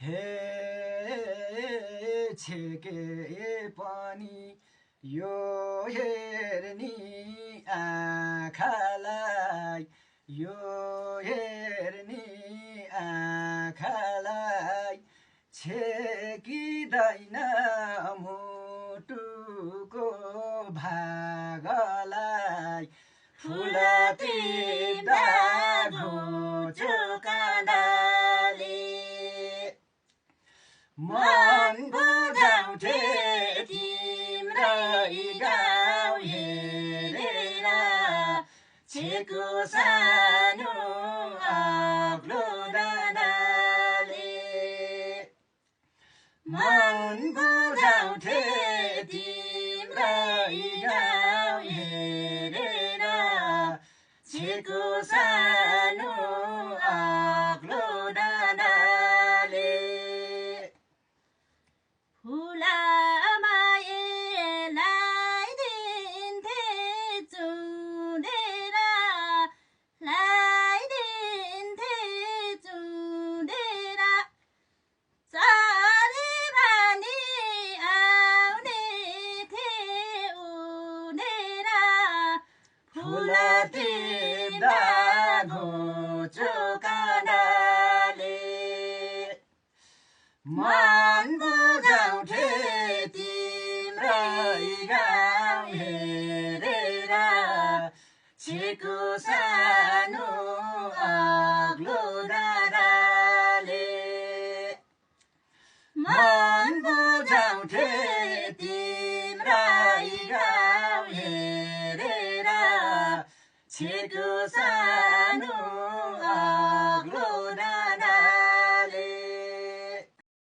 हे छेके पनि यो हेर्ने आँखालाई यो हेर्ने आँखालाई छेकिँदैन मुटुको भागलाई फुल टिप्दा घुँचो काँडाले मन बुझाउँथे तिम्रै गाउँ हेरेर छेको सानो अग्लो डाँडाले मन बुझाउँथे तिम्रै गाउँ हेरेर छेको सानो अग्लो डाँडाले फुला मायालाई दिन्थे चुँडेर लगाइदिन्थे चुँडेर चरी बानी आउने थिए उडेर फुल टिप्दा घुँचो काँडाले मन बुझाउँथे तिम्रै गाउँ हेरेर छेको सानो अग्लो डाँडाले मन बुझाउँथे तिम्रै गाउँ हेरेर छेको सानो अग्लो